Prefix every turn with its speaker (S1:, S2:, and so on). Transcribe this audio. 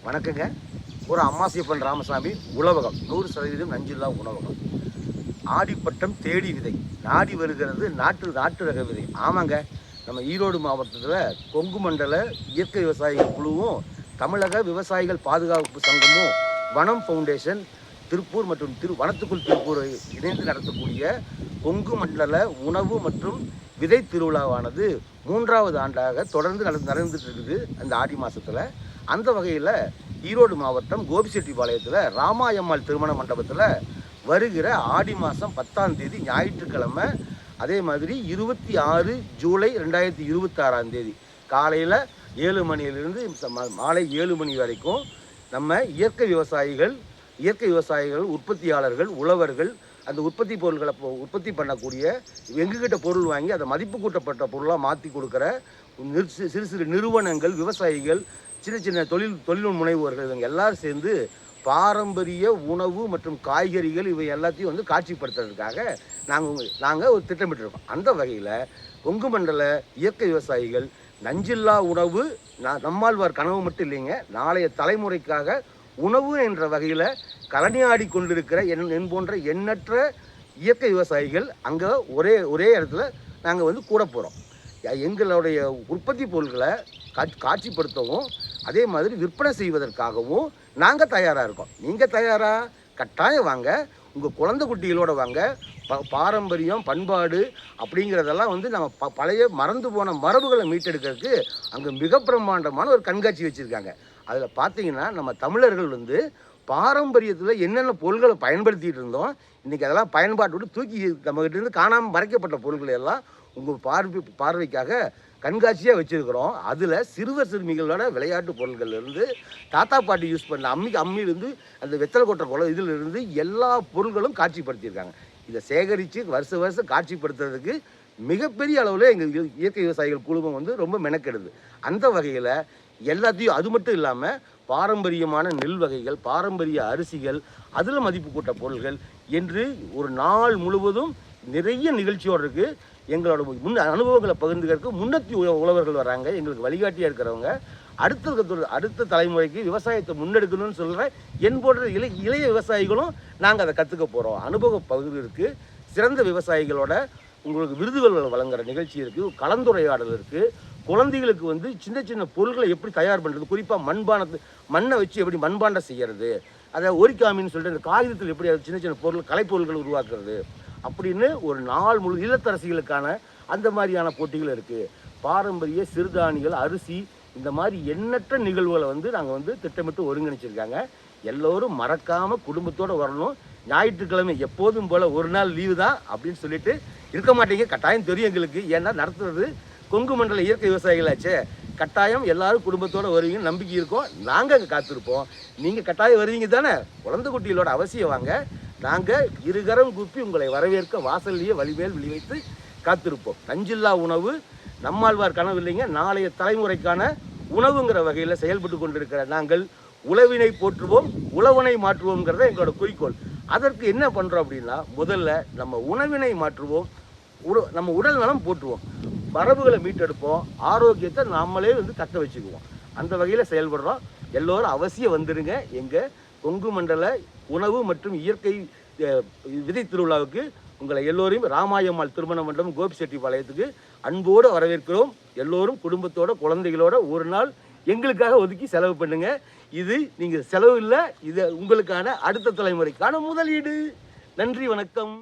S1: வணக்கங்க. ஒரு அம்மாசியப்பன் ராமசாமி உணவகம் 100% நஞ்சில்லா உணவகம். ஆடிப்பட்டம் தேடி விதை நாடி வருகிறது நாட்டு ரக விதை. ஆமாங்க, நம்ம ஈரோடு மாவட்டத்தில் கொங்கு மண்டல இயற்கை விவசாயிகள் குழுவும் தமிழக விவசாயிகள் பாதுகாப்பு சங்கமும் வனம் ஃபவுண்டேஷன் திருப்பூர் மற்றும் வனத்துக்குள் திருப்பூர் இணைந்து நடத்தக்கூடிய கொங்கு மண்டல உணவு மற்றும் விதை திருவிழாவானது 3வது ஆண்டாக தொடர்ந்து நடந்துட்டு இருக்குது அந்த ஆடி மாதத்தில். அந்த வகையில் ஈரோடு மாவட்டம் கோபிச்செட்டிப்பாளையத்தில் ராமாயம்மாள் திருமண மண்டபத்தில் வருகிற ஆடி மாதம் 10ஆம் தேதி ஞாயிற்றுக்கிழமை, அதே மாதிரி 26 ஜூலை 2026 காலையில் 7 மணியிலிருந்து மாலை 7 மணி வரைக்கும் நம்ம இயற்கை விவசாயிகள் உற்பத்தியாளர்கள் உழவர்கள் அந்த உற்பத்தி பொருட்களை உற்பத்தி பண்ணக்கூடிய எங்ககிட்ட பொருள் வாங்கி அதை மதிப்பு கூட்டப்பட்ட பொருளாக மாற்றி கொடுக்குற சிறு சிறு நிறுவனங்கள், விவசாயிகள், சின்ன சின்ன தொழில் முனைவோர்கள் இவங்க எல்லாரும் சேர்ந்து பாரம்பரிய உணவு மற்றும் காய்கறிகள் இவை எல்லாத்தையும் வந்து காட்சிப்படுத்துறதுக்காக நாங்கள் ஒரு திட்டமிட்டிருக்கோம். அந்த வகையில் கொங்கு மண்டல இயற்கை விவசாயிகள் நஞ்சில்லா உணவு நம்மாழ்வார் கனவு மட்டும் இல்லைங்க, நாளைய தலைமுறைக்காக உணவு என்ற வகையில் கலனியாடி கொண்டிருக்கிற என் போன்ற எண்ணற்ற இயற்கை விவசாயிகள் அங்கே ஒரே இடத்துல நாங்கள் வந்து கூட போகிறோம். எங்களுடைய உற்பத்தி பொருட்களை காட்சிப்படுத்தவும் அதே மாதிரி விற்பனை செய்வதற்காகவும் நாங்கள் தயாராக இருக்கோம். நீங்கள் தயாரா? கட்டாயம் வாங்க, உங்கள் குழந்தை குட்டிகளோடு வாங்க. பாரம்பரியம் பண்பாடு அப்படிங்கிறதெல்லாம் வந்து நம்ம பழைய மறந்து போன மரபுகளை மீட்டெடுக்கிறதுக்கு அங்கே மிக பிரம்மாண்டமான ஒரு கண்காட்சி வச்சுருக்காங்க. அதில் பார்த்தீங்கன்னா நம்ம தமிழர்கள் வந்து பாரம்பரியத்தில் என்னென்ன பொருட்களை பயன்படுத்திகிட்டு இருந்தோம், இன்றைக்கி அதெல்லாம் பயன்பாட்டு விட்டு தூக்கி நம்மகிட்ட இருந்து காணாமல் மறைக்கப்பட்ட பொருட்களை எல்லாம் உங்கள் பார்வைக்காக கண்காட்சியாக வச்சுருக்கிறோம். அதில் சிறுவர் சிறுமிகளோட விளையாட்டு பொருட்கள்லேருந்து தாத்தா பாட்டி யூஸ் பண்ண அம்மியிலேருந்து அந்த வெத்தலை கொட்டை குளம் இதிலிருந்து எல்லா பொருட்களும் காட்சிப்படுத்தியிருக்காங்க. இதை சேகரித்து வருஷம் காட்சிப்படுத்துறதுக்கு மிகப்பெரிய அளவில் எங்கள் இயற்கை விவசாயிகள் குழுமம் வந்து ரொம்ப மெனக்கெடுது. அந்த வகையில் எல்லாத்தையும் அது மட்டும் இல்லாமல் பாரம்பரியமான நெல் வகைகள், பாரம்பரிய அரிசிகள், அதில் மதிப்பு கூட்ட பொருள்கள் என்று ஒரு நாள் முழுவதும் நிறைய நிகழ்ச்சியோடு இருக்குது. எங்களோட அனுபவங்களை பகிர்ந்துக்கிறதுக்கு முன்னத்தி உழவர்கள் வராங்க, எங்களுக்கு வழிகாட்டியாக இருக்கிறவங்க. அடுத்த தலைமுறைக்கு விவசாயத்தை முன்னெடுக்கணும்னு சொல்கிற என் போன்ற இளைய விவசாயிகளும் நாங்கள் அதை கற்றுக்க போகிறோம். அனுபவ பகிர்வு சிறந்த விவசாயிகளோட உங்களுக்கு விருதுகள் வழங்குகிற நிகழ்ச்சி இருக்குது, கலந்துரையாடல் இருக்குது. குழந்தைகளுக்கு வந்து சின்ன சின்ன பொருட்களை எப்படி தயார் பண்ணுறது, குறிப்பாக மண்ணை வச்சு எப்படி மண்பாண்டம் செய்கிறது, அதை ஒரிக்காமின்னு சொல்லிட்டு அந்த காகிதத்தில் எப்படி சின்ன சின்ன கலைப்பொருட்கள் உருவாக்குறது அப்படின்னு ஒரு நாள் முழு இல்லத்தரசிகளுக்கான அந்த மாதிரியான போட்டிகள் இருக்குது. பாரம்பரிய சிறுதானியங்கள், அரிசி, இந்த மாதிரி எண்ணற்ற நிகழ்வுகளை வந்து நாங்கள் வந்து திட்டமிட்டு ஒருங்கிணைச்சிருக்காங்க. எல்லோரும் மறக்காமல் குடும்பத்தோடு வரணும். ஞாயிற்றுக்கிழமை எப்போதும் போல் ஒரு நாள் லீவு தான் அப்படின்னு சொல்லிட்டு இருக்க மாட்டீங்க. கட்டாயம் தெரியும் எங்களுக்கு, ஏன்னா நடத்துறது கொங்கு மண்டல இயற்கை விவசாயிகளாச்சே. கட்டாயம் எல்லாரும் குடும்பத்தோடு வருவீங்கன்னு நம்பிக்கை இருக்கோம். நாங்கள் அங்கே காத்திருப்போம். நீங்கள் கட்டாயம் வருவீங்க தானே? குழந்தை குட்டிகளோட அவசியம் வாங்க. நாங்கள் இருகரம் கூப்பி உங்களை வரவேற்க வாசல்லையே வழிமேல் விழிவைத்து காத்திருப்போம். நஞ்சில்லா உணவு நம்மாழ்வார் கனவு இல்லைங்க, நாளைய தலைமுறைக்கான உணவுங்கிற வகையில் செயல்பட்டு கொண்டிருக்கிற நாங்கள் உழவினை போற்றுவோம், உழவனை மாற்றுவோங்கிறத எங்களோட குறிக்கோள். அதற்கு என்ன பண்ணுறோம் அப்படின்னா, முதல்ல நம்ம உணவினை மாற்றுவோம், நம்ம உடல் நலம் போற்றுவோம், மரபுகளை மீட்டெடுப்போம், ஆரோக்கியத்தை நம்மளே வந்து தக்க வச்சுக்குவோம். அந்த வகையில் செயல்படுறோம். எல்லோரும் அவசியம் வந்துடுங்க. எங்கள் கொங்கு மண்டல உணவு மற்றும் இயற்கை விதை திருவிழாவுக்கு உங்களை எல்லோரையும் ராமாயம்மாள் திருமண மண்டபம் கோபிச்செட்டிப்பாளையத்துக்கு அன்போடு வரவேற்கிறோம். எல்லோரும் குடும்பத்தோட குழந்தைகளோட ஒரு நாள் எங்களுக்காக ஒதுக்கி செலவு பண்ணுங்க. இது நீங்கள் செலவு இல்லை, இது உங்களுக்கான அடுத்த தலைமுறைக்கான முதலீடு. நன்றி, வணக்கம்.